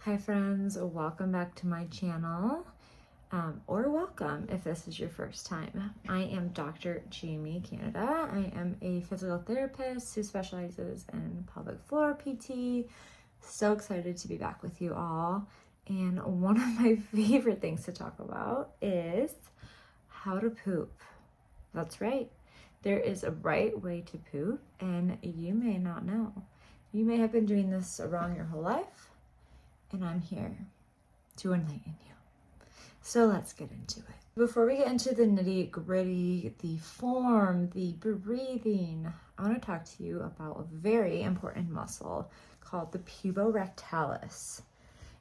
Hi friends, welcome back to my channel, or welcome if this is your first time. I am Dr. Jamie Canada. I am a physical therapist who specializes in pelvic floor PT. So excited to be back with you all. And one of my favorite things to talk about is how to poop. That's right. There is a right way to poop, and you may not know. You may have been doing this wrong your whole life, and I'm here to enlighten you. So let's get into it. Before we get into the nitty gritty, the form, the breathing, I want to talk to you about a very important muscle called the puborectalis.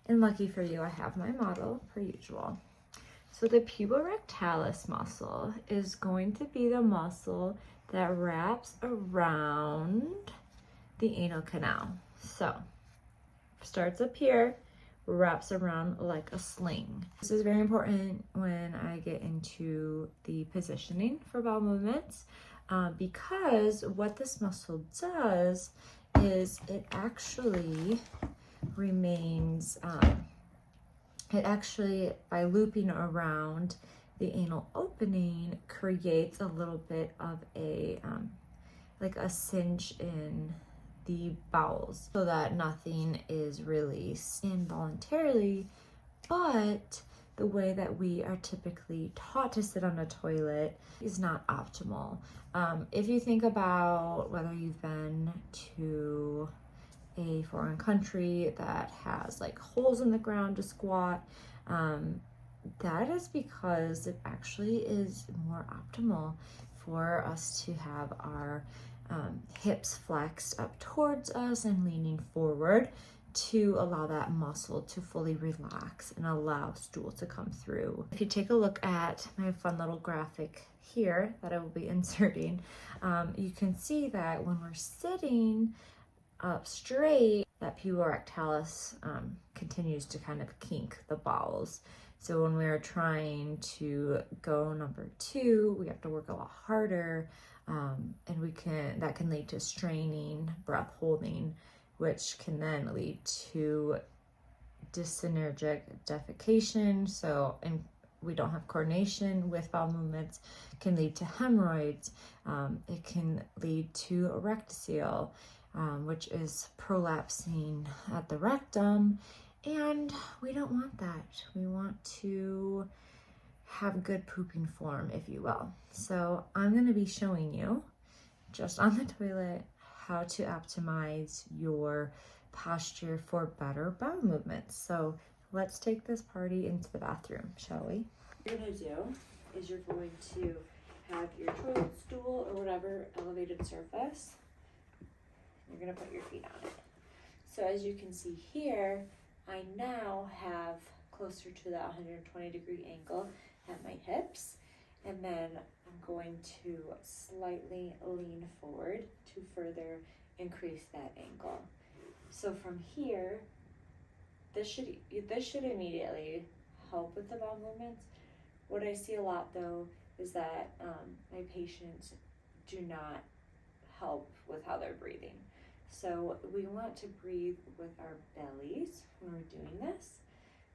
And lucky for you, I have my model per usual. So the puborectalis muscle is going to be the muscle that wraps around the anal canal. So starts up here, wraps around like a sling. This is very important when I get into the positioning for bowel movements, because what this muscle does is it actually remains, by looping around the anal opening, creates a little bit of a, like a cinch in the bowels so that nothing is released involuntarily. But the way that we are typically taught to sit on a toilet is not optimal. If you think about whether you've been to a foreign country that has like holes in the ground to squat, that is because it actually is more optimal for us to have our hips flexed up towards us and leaning forward to allow that muscle to fully relax and allow stool to come through. If you take a look at my fun little graphic here that I will be inserting, you can see that when we're sitting up straight, that puborectalis continues to kind of kink the bowels. So when we're trying to go number 2, we have to work a lot harder, and that can lead to straining, breath holding, which can then lead to dyssynergic defecation. So, and we don't have coordination with bowel movements, can lead to hemorrhoids. It can lead to erectocele, which is prolapsing at the rectum, and we don't want that. We want to have good pooping form, if you will. So I'm going to be showing you just on the toilet how to optimize your posture for better bowel movements. So let's take this party into the bathroom, shall we? What you're going to do is you're going to have your toilet stool or whatever elevated surface. You're going to put your feet on it. So as you can see here, I now have closer to that 120-degree angle at my hips, and then I'm going to slightly lean forward to further increase that angle. So from here, this should immediately help with the bowel movements. What I see a lot though is that my patients do not help with how they're breathing. So we want to breathe with our bellies when we're doing this.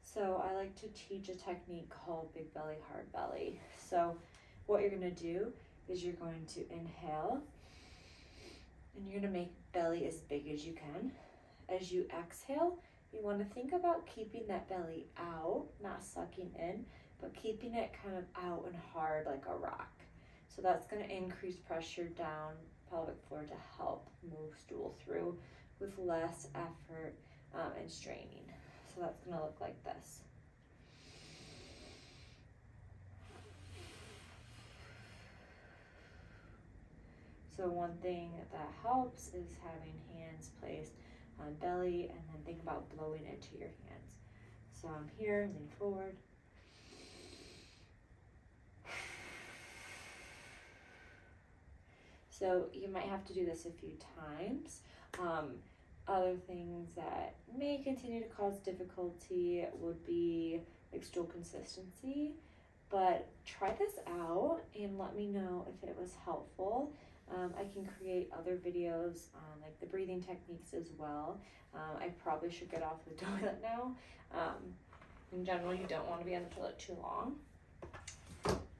So I like to teach a technique called big belly, hard belly. So what you're gonna do is you're going to inhale, and you're gonna make belly as big as you can. As you exhale, you wanna think about keeping that belly out, not sucking in, but keeping it kind of out and hard like a rock. So that's gonna increase pressure down pelvic floor to help move stool through with less effort and straining. So that's gonna look like this. So one thing that helps is having hands placed on belly, and then think about blowing into your hands. So I'm here, lean forward. So you might have to do this a few times. Other things that may continue to cause difficulty would be like stool consistency, but try this out and let me know if it was helpful. I can create other videos on like the breathing techniques as well. I probably should get off the toilet now. In general, you don't want to be on the toilet too long.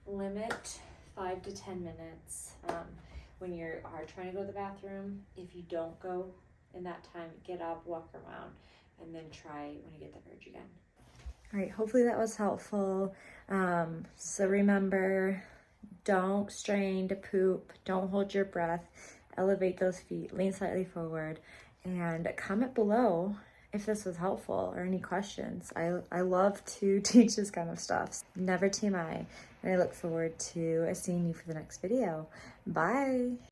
Limit 5 to 10 minutes. When you are trying to go to the bathroom, if you don't go in that time, get up, walk around, and then try when you get the urge again. All right, hopefully that was helpful. So remember, don't strain to poop, don't hold your breath, elevate those feet, lean slightly forward, and comment below if this was helpful or any questions. I love to teach this kind of stuff. Never TMI, and I look forward to seeing you for the next video. Bye.